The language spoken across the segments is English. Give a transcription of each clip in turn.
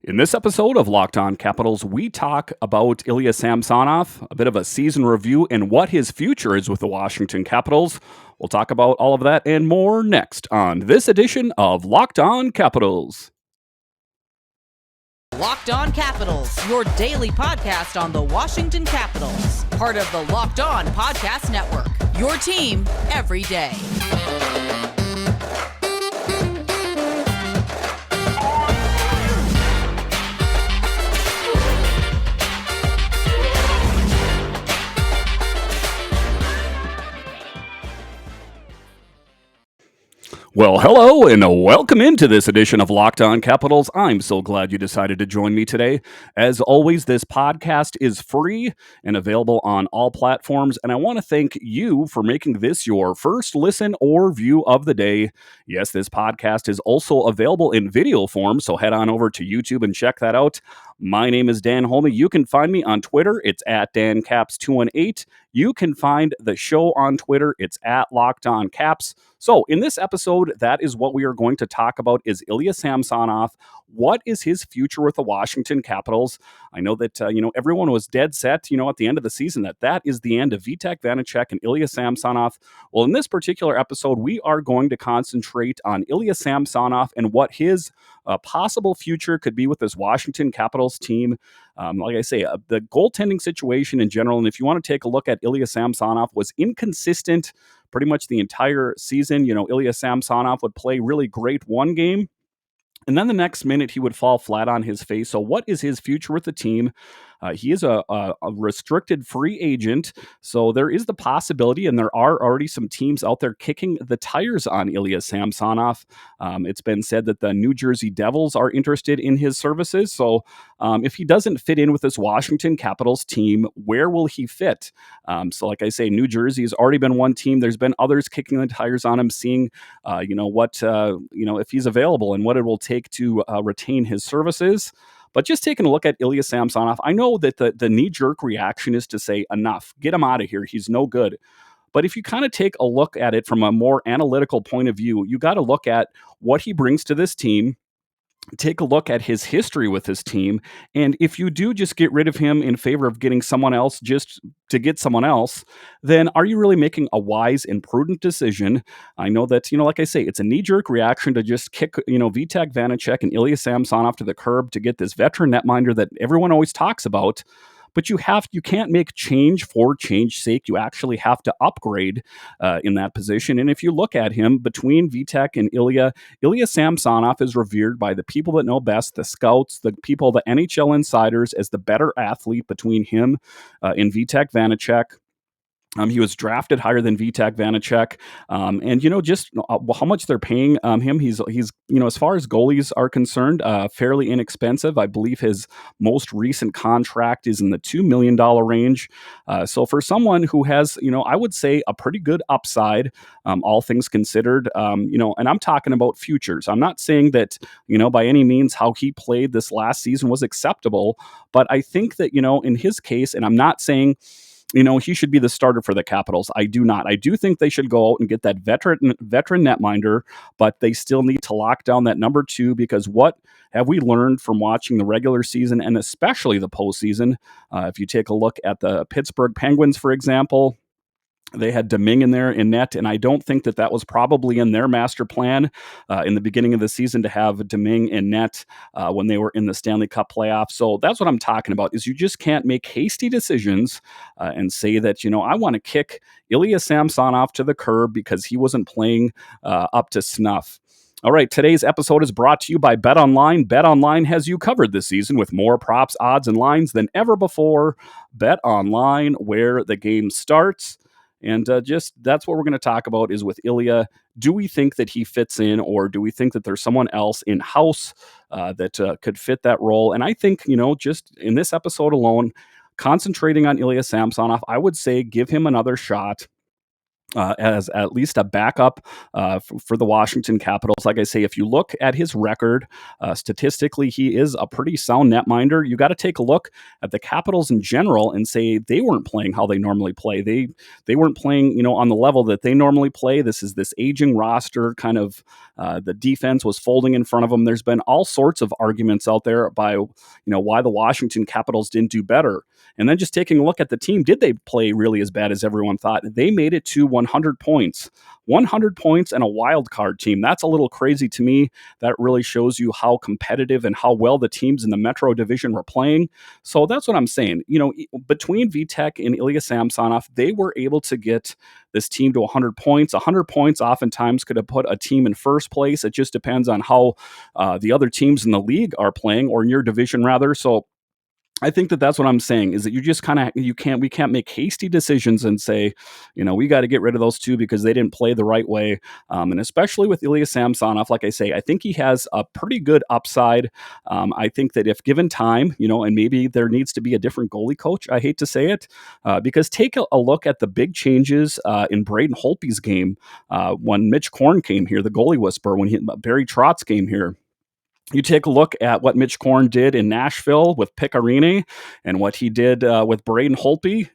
In this episode of Locked On Capitals, we talk about Ilya Samsonov, a bit of a season review, and what his future is with the Washington Capitals. We'll talk about all of that and more next on this edition of Locked On Capitals. Locked On Capitals, your daily podcast on the Washington Capitals. Part of the Locked On Podcast Network, your team every day. Well, hello and welcome into this edition of Locked On Capitals. I'm so glad you decided to join me today. As always, this podcast is free and available on all platforms, and I want to thank you for making this your first listen or view of the day. Yes, this podcast is also available in video form, so head on over to YouTube and check that out. My name is Dan Holme. You can find me on Twitter. It's at DanCaps218. You can find the show on Twitter. It's at Locked On Caps. So in this episode, that is what we are going to talk about is Ilya Samsonov. What is his future with the Washington Capitals? I know that, everyone was dead set, at the end of the season that is the end of Vitek Vanacek and Ilya Samsonov. Well, in this particular episode, we are going to concentrate on Ilya Samsonov and what his possible future could be with this Washington Capitals team. Like I say, the goaltending situation in general, and if you want to take a look at Ilya Samsonov, was inconsistent pretty much the entire season. Ilya Samsonov would play really great one game, and then the next minute he would fall flat on his face. So what is his future with the team? He is a restricted free agent, so there is the possibility, and there are already some teams out there kicking the tires on Ilya Samsonov. It's been said that the New Jersey Devils are interested in his services. So if he doesn't fit in with this Washington Capitals team, where will he fit? So like I say, New Jersey has already been one team. There's been others kicking the tires on him, seeing if he's available and what it will take to retain his services. But just taking a look at Ilya Samsonov, I know that the knee-jerk reaction is to say, enough, get him out of here, he's no good. But if you kind of take a look at it from a more analytical point of view, you got to look at what he brings to this team, take a look at his history with his team, and if you do just get rid of him in favor of getting someone else just to get someone else, then are you really making a wise and prudent decision? I know that, like I say, it's a knee-jerk reaction to just kick, Vitek Vanacek and Ilya Samsonov to the curb to get this veteran netminder that everyone always talks about. But you can't make change for change's sake. You actually have to upgrade in that position. And if you look at him between Vitek and Ilya Samsonov is revered by the people that know best, the scouts, the people, the NHL insiders, as the better athlete between him and Vitek Vanacek. He was drafted higher than Vitek Vanacek, and just how much they're paying him. He's as far as goalies are concerned, fairly inexpensive. I believe his most recent contract is in the $2 million range. So for someone who has, I would say a pretty good upside, all things considered, and I'm talking about futures. I'm not saying that by any means how he played this last season was acceptable, but I think that in his case, and I'm not saying he should be the starter for the Capitals. I do not. I do think they should go out and get that veteran netminder, but they still need to lock down that number two, because what have we learned from watching the regular season and especially the postseason? If you take a look at the Pittsburgh Penguins, for example, they had Domingue in there in net, and I don't think that was probably in their master plan in the beginning of the season to have Domingue in net when they were in the Stanley Cup playoffs. So that's what I'm talking about, is you just can't make hasty decisions and say that, I want to kick Ilya Samsonov to the curb because he wasn't playing up to snuff. All right, today's episode is brought to you by BetOnline. BetOnline has you covered this season with more props, odds, and lines than ever before. BetOnline, where the game starts. And that's what we're going to talk about is with Ilya. Do we think that he fits in, or do we think that there's someone else in-house that could fit that role? And I think, just in this episode alone, concentrating on Ilya Samsonov, I would say give him another shot. as at least a backup for the Washington Capitals. Like I say, if you look at his record, statistically, he is a pretty sound netminder. You got to take a look at the Capitals in general and say they weren't playing how they normally play. They weren't playing, on the level that they normally play. This is this aging roster, kind of the defense was folding in front of them. There's been all sorts of arguments out there by why the Washington Capitals didn't do better. And then just taking a look at the team, did they play really as bad as everyone thought? They made it to 100 points. 100 points and a wild card team. That's a little crazy to me. That really shows you how competitive and how well the teams in the Metro Division were playing. So that's what I'm saying. Between Vitek and Ilya Samsonov, they were able to get this team to 100 points. 100 points oftentimes could have put a team in first place. It just depends on how the other teams in the league are playing, or in your division rather. So I think that's what I'm saying, is that you just we can't make hasty decisions and say, we got to get rid of those two because they didn't play the right way. And especially with Ilya Samsonov, like I say, I think he has a pretty good upside. I think that if given time, and maybe there needs to be a different goalie coach, I hate to say it, because take a look at the big changes in Braden Holtby's game when Mitch Korn came here, the goalie whisperer, when Barry Trotz came here. You take a look at what Mitch Korn did in Nashville with Picarini and what he did with Braden Holtby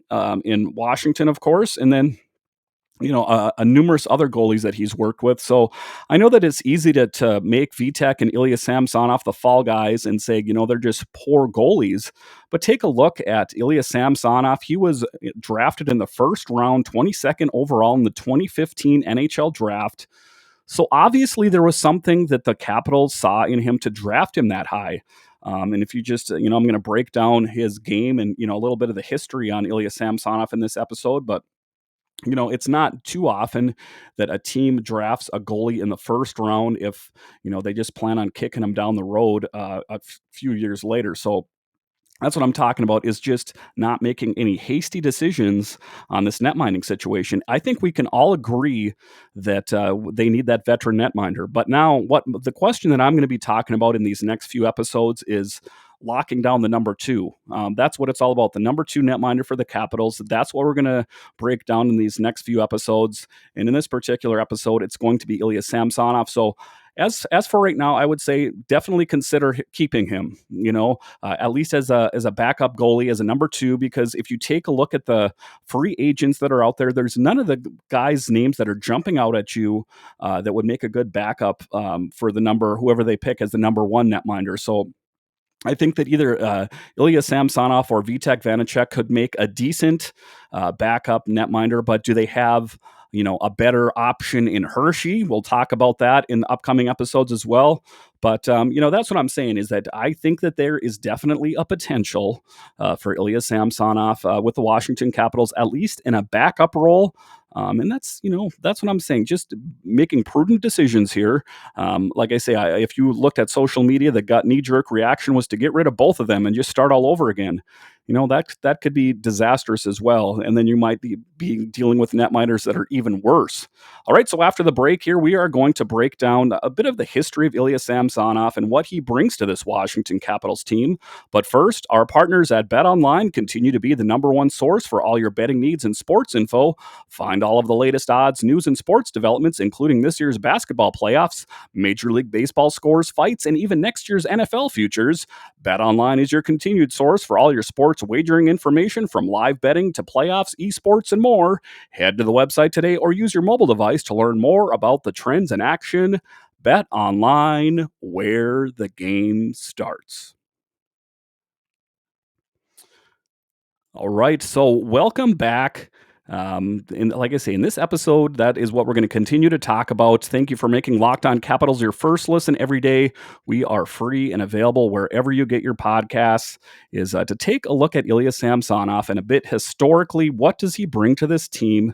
in Washington, of course, and then numerous other goalies that he's worked with. So I know that it's easy to make Vitek and Ilya Samsonov the fall guys and say, they're just poor goalies. But take a look at Ilya Samsonov. He was drafted in the first round, 22nd overall in the 2015 NHL draft. So obviously there was something that the Capitals saw in him to draft him that high. And if you just, I'm going to break down his game and, a little bit of the history on Ilya Samsonov in this episode, but it's not too often that a team drafts a goalie in the first round if, they just plan on kicking him down the road a few years later. So that's what I'm talking about, is just not making any hasty decisions on this net mining situation. I think we can all agree that they need that veteran netminder. But now the question that I'm going to be talking about in these next few episodes is locking down the number two. That's what it's all about, the number two netminder for the Capitals. That's what we're going to break down in these next few episodes. And in this particular episode, it's going to be Ilya Samsonov. So as for right now, I would say definitely consider keeping him, at least as a backup goalie, as a number two, because if you take a look at the free agents that are out there, there's none of the guys' names that are jumping out at you that would make a good backup for whoever they pick as the number one netminder. So I think that either Ilya Samsonov or Vitek Vanacek could make a decent backup netminder, but do they have a better option in Hershey? We'll talk about that in the upcoming episodes as well. But, that's what I'm saying, is that I think that there is definitely a potential for Ilya Samsonov with the Washington Capitals, at least in a backup role. And that's what I'm saying, just making prudent decisions here. Like I say, if you looked at social media, the gut knee-jerk reaction was to get rid of both of them and just start all over again. That could be disastrous as well. And then you might be dealing with netminders that are even worse. All right, so after the break here, we are going to break down a bit of the history of Ilya Samsonov and what he brings to this Washington Capitals team. But first, our partners at BetOnline continue to be the number one source for all your betting needs and sports info. Find all of the latest odds, news, and sports developments, including this year's basketball playoffs, Major League Baseball scores, fights, and even next year's NFL futures. BetOnline is your continued source for all your sports wagering information, from live betting to playoffs, esports, and more. Head to the website today or use your mobile device to learn more about the trends in action. BetOnline, where the game starts. All right, so welcome back. And like I say, in this episode, that is what we're going to continue to talk about. Thank you for making Locked On Capitals your first listen every day. We are free and available wherever you get your podcasts. Is to take a look at Ilya Samsonov and a bit historically, what does he bring to this team?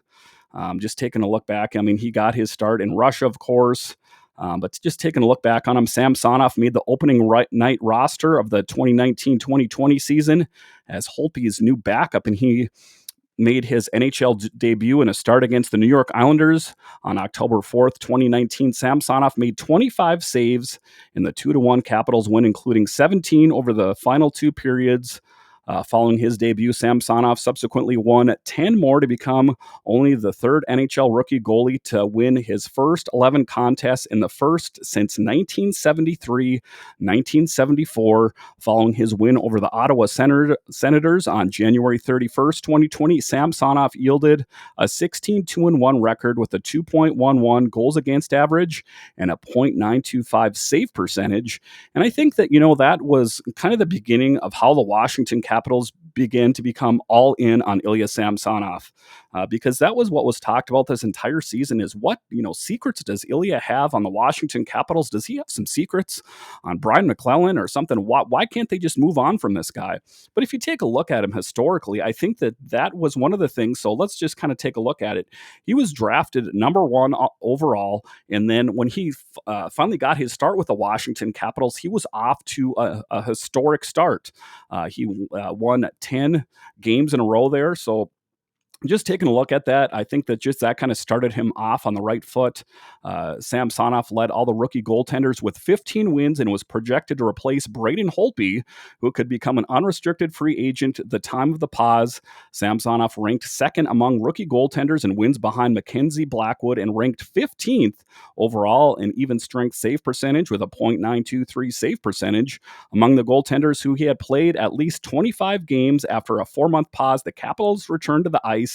Just taking a look back, he got his start in Russia, of course. But just taking a look back on him, Samsonov made the opening night roster of the 2019-2020 season as Holtby's new backup, and he made his NHL debut in a start against the New York Islanders on October 4th, 2019. Samsonov made 25 saves in the 2-1 Capitals win, including 17 over the final two periods. Following his debut, Samsonov subsequently won 10 more to become only the third NHL rookie goalie to win his first 11 contests in the first since 1973 1974. Following his win over the Ottawa Senators on January 31st, 2020, Samsonov yielded a 16-2-1 record with a 2.11 goals against average and a .925 save percentage. And I think that, that was kind of the beginning of how the Washington Capitals began to become all in on Ilya Samsonov. Because that was what was talked about this entire season is what, secrets does Ilya have on the Washington Capitals? Does he have some secrets on Brian McClellan or something? Why can't they just move on from this guy? But if you take a look at him historically, I think that was one of the things. So let's just kind of take a look at it. He was drafted number one overall. And then when he finally got his start with the Washington Capitals, he was off to a historic start. He won 10 games in a row there. So just taking a look at that, I think that just that kind of started him off on the right foot. Samsonov led all the rookie goaltenders with 15 wins and was projected to replace Braden Holtby, who could become an unrestricted free agent at the time of the pause. Samsonov ranked second among rookie goaltenders in wins behind Mackenzie Blackwood and ranked 15th overall in even strength save percentage with a .923 save percentage. Among the goaltenders who he had played at least 25 games after a 4-month pause, the Capitals returned to the ice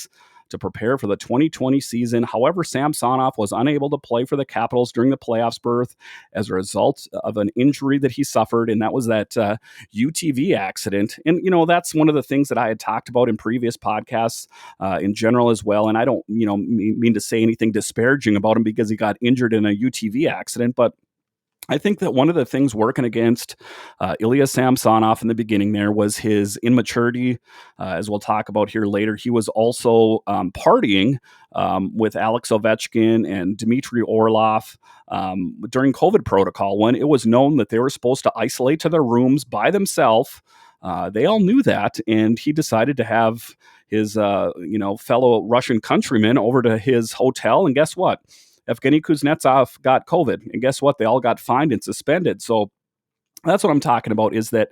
to prepare for the 2020 season. However, Samsonov was unable to play for the Capitals during the playoffs berth as a result of an injury that he suffered, and that was that UTV accident. And, that's one of the things that I had talked about in previous podcasts in general as well. And I don't, mean to say anything disparaging about him because he got injured in a UTV accident, but I think that one of the things working against Ilya Samsonov in the beginning there was his immaturity. As we'll talk about here later, he was also partying with Alex Ovechkin and Dmitry Orlov during COVID protocol when it was known that they were supposed to isolate to their rooms by themselves. They all knew that, and he decided to have his fellow Russian countrymen over to his hotel, and guess what? Evgeny Kuznetsov got COVID, and guess what? They all got fined and suspended. So that's what I'm talking about is that,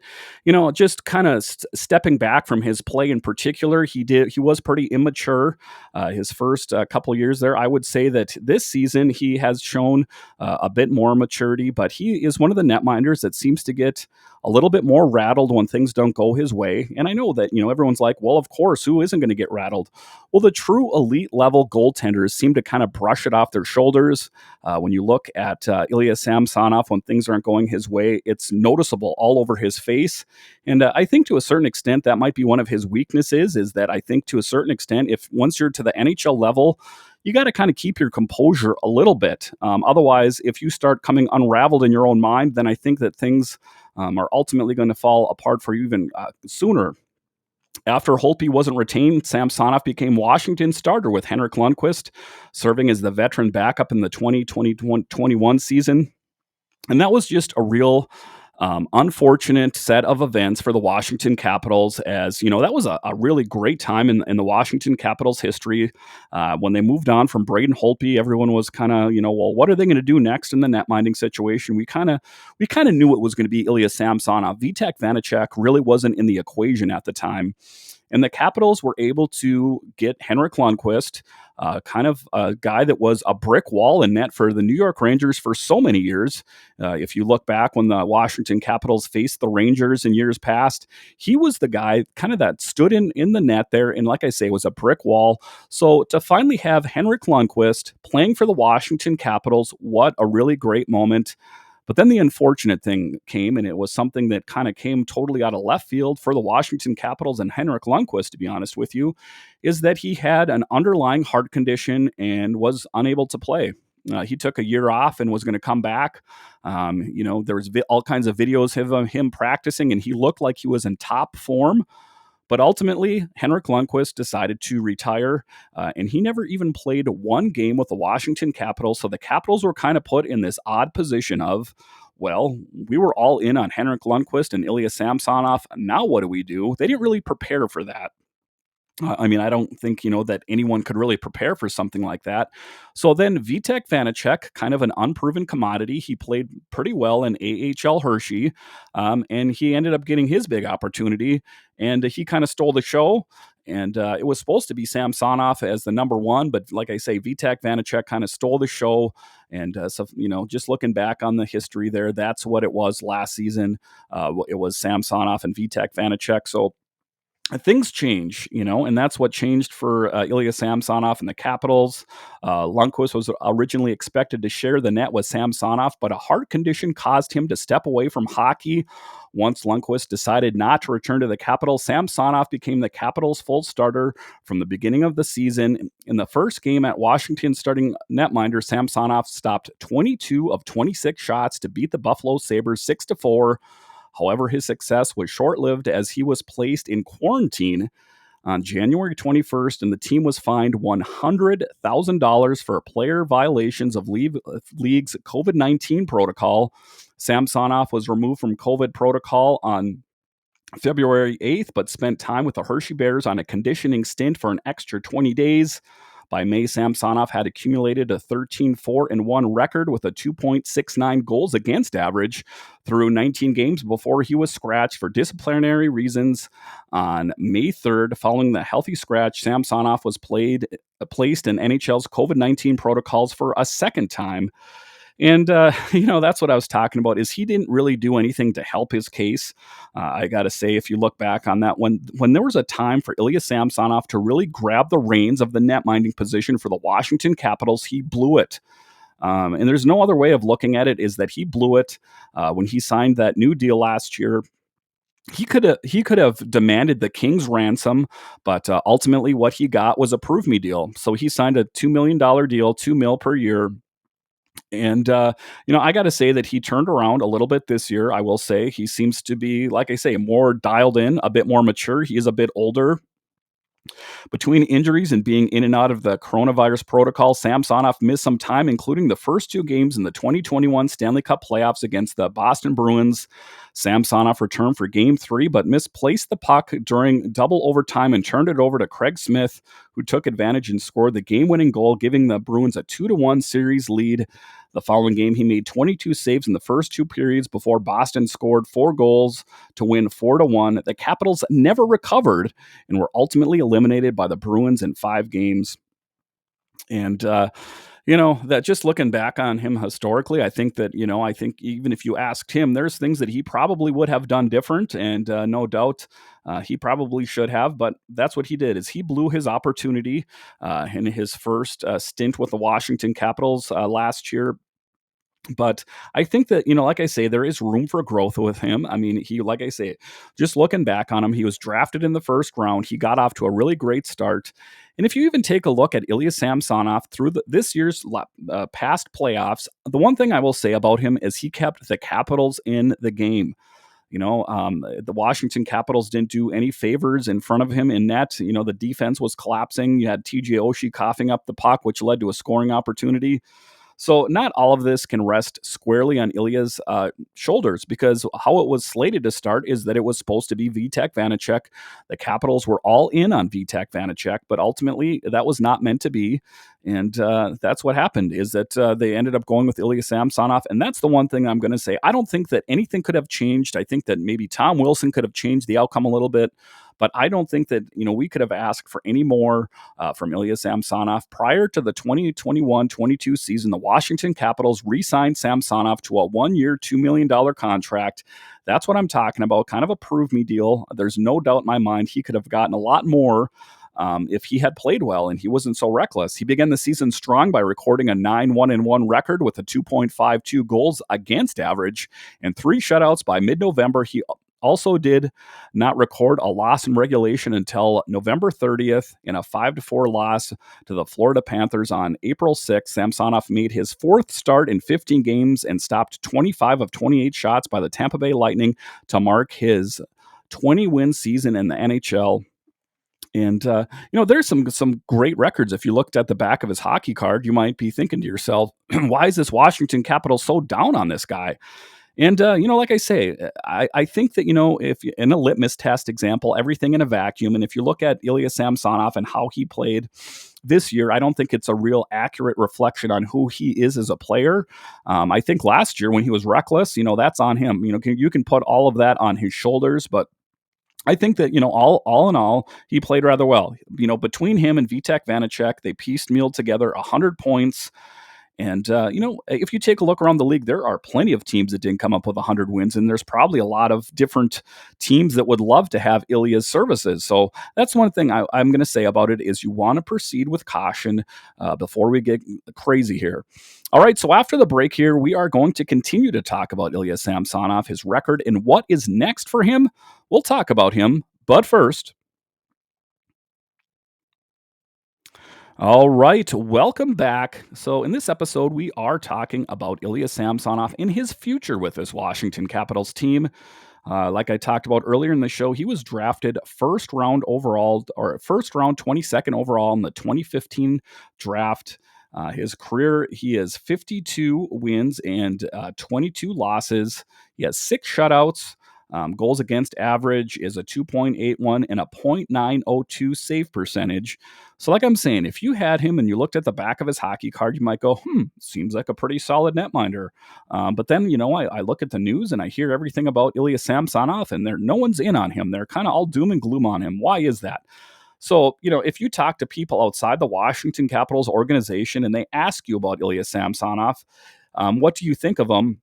just kind of stepping back from his play in particular, he was pretty immature his first couple years there. I would say that this season he has shown a bit more maturity, but he is one of the netminders that seems to get a little bit more rattled when things don't go his way. And I know that, everyone's like, well, of course, who isn't going to get rattled? Well, the true elite level goaltenders seem to kind of brush it off their shoulders. When you look at Ilya Samsonov, when things aren't going his way, it's noticeable all over his face. And I think to a certain extent, that might be one of his weaknesses, is that I think to a certain extent, if once you're to the NHL level, you got to kind of keep your composure a little bit. Otherwise, if you start coming unraveled in your own mind, then I think that things are ultimately going to fall apart for you even sooner. After Holtby wasn't retained, Samsonov became Washington's starter with Henrik Lundqvist serving as the veteran backup in the 2020-21 season. And that was just a real unfortunate set of events for the Washington Capitals, as that was a really great time in the Washington Capitals history. When they moved on from Braden Holtby, everyone was kind of, well, what are they going to do next in the netminding situation? We kind of knew it was going to be Ilya Samsonov. Vitek Vanacek really wasn't in the equation at the time. And the Capitals were able to get Henrik Lundqvist, kind of a guy that was a brick wall in net for the New York Rangers for so many years. If you look back when the Washington Capitals faced the Rangers in years past, he was the guy kind of that stood in the net there. And like I say, was a brick wall. So to finally have Henrik Lundqvist playing for the Washington Capitals, what a really great moment. But then the unfortunate thing came, and it was something that kind of came totally out of left field for the Washington Capitals and Henrik Lundqvist, to be honest with you, is that he had an underlying heart condition and was unable to play. He took a year off and was going to come back. There was all kinds of videos of him practicing, and he looked like he was in top form. But ultimately, Henrik Lundqvist decided to retire, and he never even played one game with the Washington Capitals. So the Capitals were kind of put in this odd position of, well, we were all in on Henrik Lundqvist and Ilya Samsonov. Now what do we do? They didn't really prepare for that. I mean, I don't think, that anyone could really prepare for something like that. So then Vitek Vanacek, kind of an unproven commodity, he played pretty well in AHL Hershey, and he ended up getting his big opportunity, and he kind of stole the show. And it was supposed to be Samsonov as the number one, but like I say, Vitek Vanacek kind of stole the show. And so, just looking back on the history there, that's what it was last season. It was Samsonov and Vitek Vanacek. So things change, and that's what changed for Ilya Samsonov and the Capitals. Lundqvist was originally expected to share the net with Samsonov, but a heart condition caused him to step away from hockey. Once Lundqvist decided not to return to the Capitals, Samsonov became the Capitals' full starter from the beginning of the season. In the first game at Washington starting netminder, Samsonov stopped 22 of 26 shots to beat the Buffalo Sabres 6-4. However, his success was short-lived as he was placed in quarantine on January 21st, and the team was fined $100,000 for player violations of league's COVID-19 protocol. Samsonov was removed from COVID protocol on February 8th, but spent time with the Hershey Bears on a conditioning stint for an extra 20 days. By May, Samsonov had accumulated a 13-4-1 record with a 2.69 goals against average through 19 games before he was scratched for disciplinary reasons. On May 3rd, following the healthy scratch, Samsonov was placed in NHL's COVID-19 protocols for a second time. And, that's what I was talking about is he didn't really do anything to help his case. I got to say, if you look back on that, when there was a time for Ilya Samsonov to really grab the reins of the netminding position for the Washington Capitals, he blew it. And there's no other way of looking at it is that he blew it when he signed that new deal last year. He could have demanded the King's ransom, but ultimately what he got was a prove me deal. So he signed a $2 million deal, $2 million per year. And, I got to say that he turned around a little bit this year. I will say he seems to be, like I say, more dialed in, a bit more mature. He is a bit older. Between injuries and being in and out of the coronavirus protocol, Samsonov missed some time, including the first two games in the 2021 Stanley Cup playoffs against the Boston Bruins. Samsonov returned for game 3, but misplaced the puck during double overtime and turned it over to Craig Smith, who took advantage and scored the game-winning goal, giving the Bruins a 2-1 series lead. The following game, he made 22 saves in the first two periods before Boston scored 4 goals to win 4-1. The Capitals never recovered and were ultimately eliminated by the Bruins in 5 games. And, that just looking back on him historically, I think even if you asked him, there's things that he probably would have done different. And no doubt he probably should have, but that's what he did is he blew his opportunity in his first stint with the Washington Capitals last year. But I think that, like I say, there is room for growth with him. I mean, like I say, just looking back on him, he was drafted in the first round. He got off to a really great start. And if you even take a look at Ilya Samsonov through this year's past playoffs, the one thing I will say about him is he kept the Capitals in the game. The Washington Capitals didn't do any favors in front of him in net. The defense was collapsing. You had TJ Oshie coughing up the puck, which led to a scoring opportunity. So not all of this can rest squarely on Ilya's shoulders because how it was slated to start is that it was supposed to be Vitek Vanacek. The Capitals were all in on Vitek Vanacek, but ultimately that was not meant to be. And that's what happened is that they ended up going with Ilya Samsonov. And that's the one thing I'm going to say. I don't think that anything could have changed. I think that maybe Tom Wilson could have changed the outcome a little bit. But I don't think that, we could have asked for any more from Ilya Samsonov. Prior to the 2021-22 season, the Washington Capitals re-signed Samsonov to a 1-year, $2 million contract. That's what I'm talking about, kind of a prove-me deal. There's no doubt in my mind he could have gotten a lot more if he had played well and he wasn't so reckless. He began the season strong by recording a 9-1-1 record with a 2.52 goals against average and 3 shutouts by mid-November. He also did not record a loss in regulation until November 30th in a 5-4 loss to the Florida Panthers on April 6th. Samsonov made his 4th start in 15 games and stopped 25 of 28 shots by the Tampa Bay Lightning to mark his 20-win season in the NHL. And, there's some great records. If you looked at the back of his hockey card, you might be thinking to yourself, why is this Washington Capitals so down on this guy? And, like I say, I think that, if in a litmus test example, everything in a vacuum, and if you look at Ilya Samsonov and how he played this year, I don't think it's a real accurate reflection on who he is as a player. I think last year when he was reckless, that's on him. You can put all of that on his shoulders, but I think that, all in all, he played rather well. Between him and Vitek Vanacek, they piecemealed together 100 points. And, if you take a look around the league, there are plenty of teams that didn't come up with 100 wins, and there's probably a lot of different teams that would love to have Ilya's services. So that's one thing I'm going to say about it is you want to proceed with caution before we get crazy here. All right, so after the break here, we are going to continue to talk about Ilya Samsonov, his record, and what is next for him. We'll talk about him, but first, all right, welcome back. So, in this episode, we are talking about Ilya Samsonov and his future with this Washington Capitals team. Like I talked about earlier in the show, he was drafted first round overall, or first round 22nd overall in the 2015 draft. His career, he has 52 wins and 22 losses. He has 6 shutouts. Goals against average is a 2.81 and a .902 save percentage. So, like I'm saying, if you had him and you looked at the back of his hockey card, you might go, seems like a pretty solid netminder. But then, I look at the news and I hear everything about Ilya Samsonov, and no one's in on him. They're kind of all doom and gloom on him. Why is that? So, if you talk to people outside the Washington Capitals organization and they ask you about Ilya Samsonov, what do you think of him?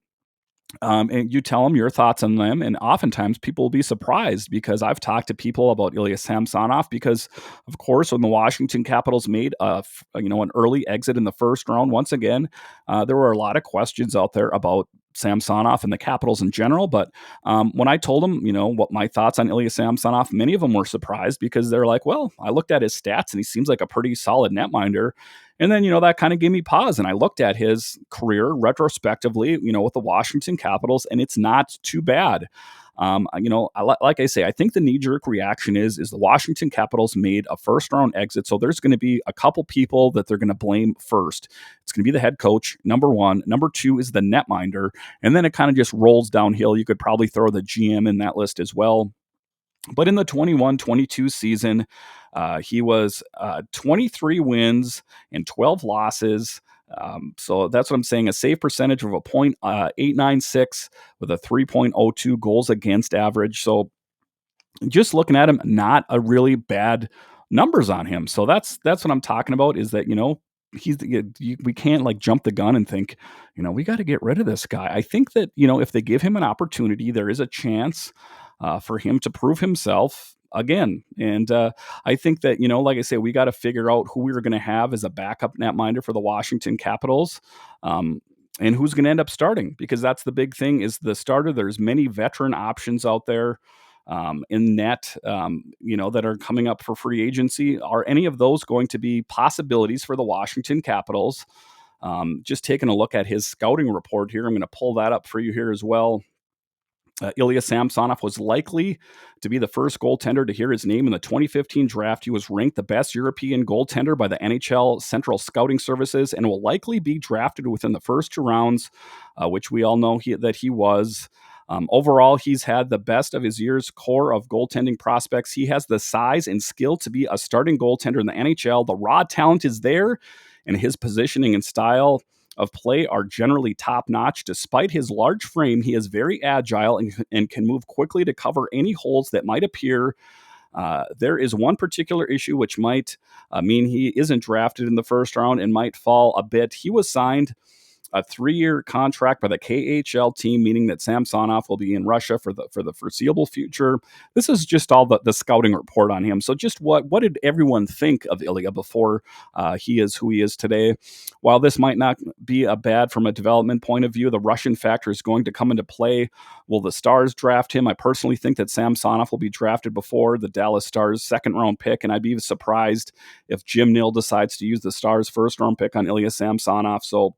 And you tell them your thoughts on them, and oftentimes people will be surprised because I've talked to people about Ilya Samsonov because, of course, when the Washington Capitals made an early exit in the first round, once again, there were a lot of questions out there about Samsonov and the Capitals in general. But when I told them, what my thoughts on Ilya Samsonov, many of them were surprised because they're like, well, I looked at his stats and he seems like a pretty solid netminder. And then, that kind of gave me pause. And I looked at his career retrospectively, with the Washington Capitals, and it's not too bad. Like I say, I think the knee-jerk reaction is the Washington Capitals made a first-round exit, so there's going to be a couple people that they're going to blame first. It's going to be the head coach, number one. Number two is the netminder, and then it kind of just rolls downhill. You could probably throw the GM in that list as well. But in the 21-22 season, he was 23 wins and 12 losses. So that's what I'm saying. A save percentage of a .896 with a 3.02 goals against average. So just looking at him, not a really bad numbers on him. So that's what I'm talking about is that, we can't like jump the gun and think, we got to get rid of this guy. I think that, if they give him an opportunity, there is a chance for him to prove himself again. And I think that, like I say, we got to figure out who we're going to have as a backup netminder for the Washington Capitals. And who's going to end up starting, because that's the big thing is the starter. There's many veteran options out there in net, that are coming up for free agency. Are any of those going to be possibilities for the Washington Capitals? Just taking a look at his scouting report here. I'm going to pull that up for you here as well. Ilya Samsonov was likely to be the first goaltender to hear his name in the 2015 draft. He was ranked the best European goaltender by the NHL Central Scouting Services and will likely be drafted within the first 2 rounds, which we all know that he was. Overall, he's had the best of his year's core of goaltending prospects. He has the size and skill to be a starting goaltender in the NHL. The raw talent is there, and his positioning and style of play are generally top-notch. Despite his large frame, he is very agile and can move quickly to cover any holes that might appear. There is one particular issue which might mean he isn't drafted in the first round and might fall a bit. He was signed a 3-year contract by the KHL team, meaning that Samsonov will be in Russia for the foreseeable future. This is just all the scouting report on him. So just what did everyone think of Ilya before he is who he is today? While this might not be a bad from a development point of view, the Russian factor is going to come into play. Will the Stars draft him? I personally think that Samsonov will be drafted before the Dallas Stars' second-round pick, and I'd be surprised if Jim Nill decides to use the Stars' first-round pick on Ilya Samsonov. So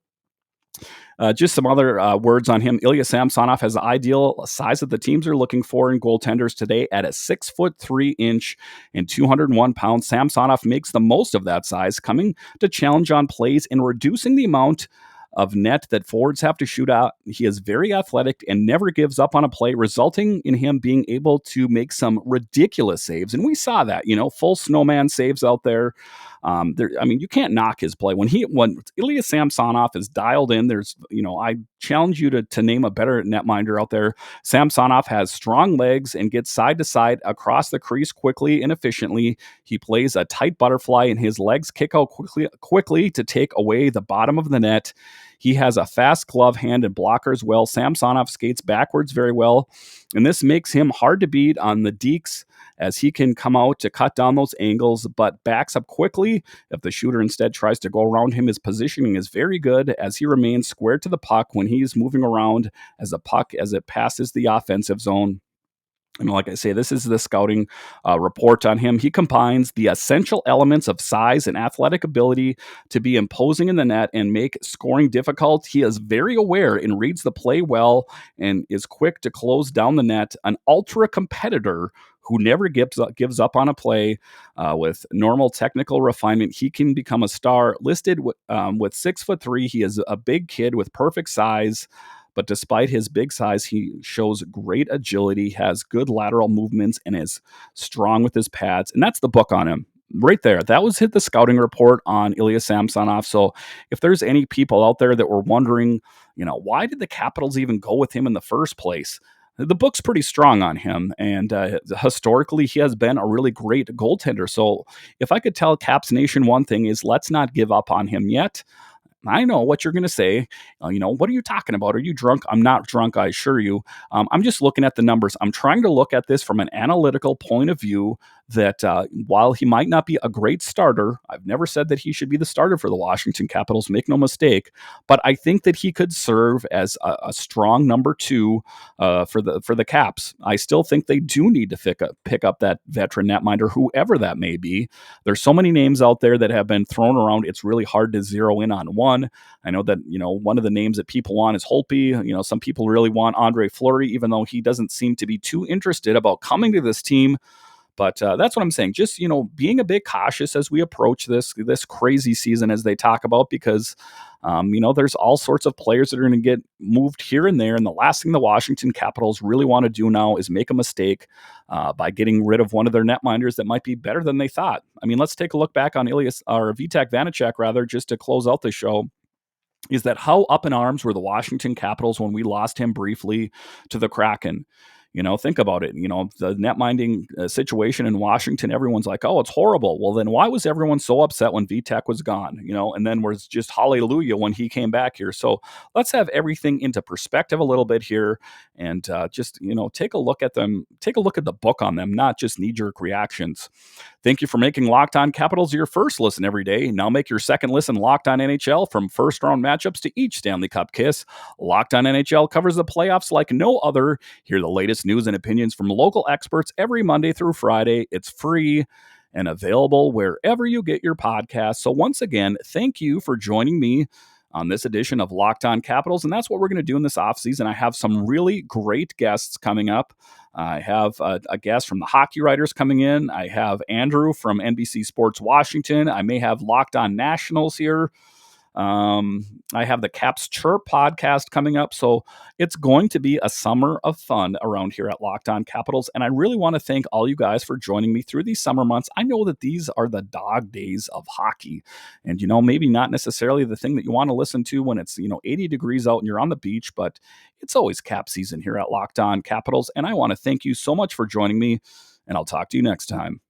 just some other words on him. Ilya Samsonov has the ideal size that the teams are looking for in goaltenders today at a 6'3" and 201 pounds. Samsonov makes the most of that size, coming to challenge on plays and reducing the amount of net that forwards have to shoot out. He is very athletic and never gives up on a play, resulting in him being able to make some ridiculous saves. And we saw that, full snowman saves out there. You can't knock his play. When Ilya Samsonov is dialed in, I challenge you to name a better netminder out there. Samsonov has strong legs and gets side to side across the crease quickly and efficiently. He plays a tight butterfly, and his legs kick out quickly to take away the bottom of the net. He has a fast glove hand and blocker as well. Samsonov skates backwards very well, and this makes him hard to beat on the dekes, as he can come out to cut down those angles, but backs up quickly if the shooter instead tries to go around him. His positioning is very good, as he remains square to the puck when he's moving around as it passes the offensive zone. And like I say, this is the scouting report on him. He combines the essential elements of size and athletic ability to be imposing in the net and make scoring difficult. He is very aware and reads the play well and is quick to close down the net. An ultra competitor who never gives up on a play. With normal technical refinement, he can become a star. Listed with 6'3", he is a big kid with perfect size. But despite his big size, he shows great agility, has good lateral movements, and is strong with his pads. And that's the book on him right there. That was the scouting report on Ilya Samsonov. So if there's any people out there that were wondering, why did the Capitals even go with him in the first place? The book's pretty strong on him, and historically, he has been a really great goaltender. So if I could tell Caps Nation one thing is, let's not give up on him yet. I know what you're going to say. What are you talking about? Are you drunk? I'm not drunk, I assure you. I'm just looking at the numbers. I'm trying to look at this from an analytical point of view that while he might not be a great starter, I've never said that he should be the starter for the Washington Capitals, make no mistake, but I think that he could serve as a strong number two for the Caps. I still think they do need to pick up that veteran netminder, whoever that may be. There's so many names out there that have been thrown around. It's really hard to zero in on one. I know that, one of the names that people want is Holtby. Some people really want Andre Fleury, even though he doesn't seem to be too interested about coming to this team. But that's what I'm saying. Just, being a bit cautious as we approach this crazy season, as they talk about, because, there's all sorts of players that are going to get moved here and there. And the last thing the Washington Capitals really want to do now is make a mistake by getting rid of one of their netminders that might be better than they thought. Let's take a look back on Vitek Vanacek, rather, just to close out the show. Is that how up in arms were the Washington Capitals when we lost him briefly to the Kraken? Think about it. The netminding situation in Washington, everyone's like, oh, it's horrible. Well, then why was everyone so upset when Vitek was gone? And then was just hallelujah when he came back here. So let's have everything into perspective a little bit here, and just, take a look at them. Take a look at the book on them, not just knee-jerk reactions. Thank you for making Locked On Capitals your first listen every day. Now make your second listen Locked On NHL. From first-round matchups to each Stanley Cup kiss, Locked On NHL covers the playoffs like no other. Hear the latest news and opinions from local experts every Monday through Friday. It's free and available wherever you get your podcasts. So once again, thank you for joining me on this edition of Locked On Capitals, and that's what we're going to do in this offseason. I have some really great guests coming up. I have a guest from the Hockey Writers coming in. I have Andrew from NBC Sports Washington. I may have Locked On Nationals here. I have the Caps Chirp podcast coming up. So it's going to be a summer of fun around here at Locked On Capitals. And I really want to thank all you guys for joining me through these summer months. I know that these are the dog days of hockey, and, maybe not necessarily the thing that you want to listen to when it's, 80 degrees out and you're on the beach, but it's always Cap season here at Locked On Capitals. And I want to thank you so much for joining me, and I'll talk to you next time.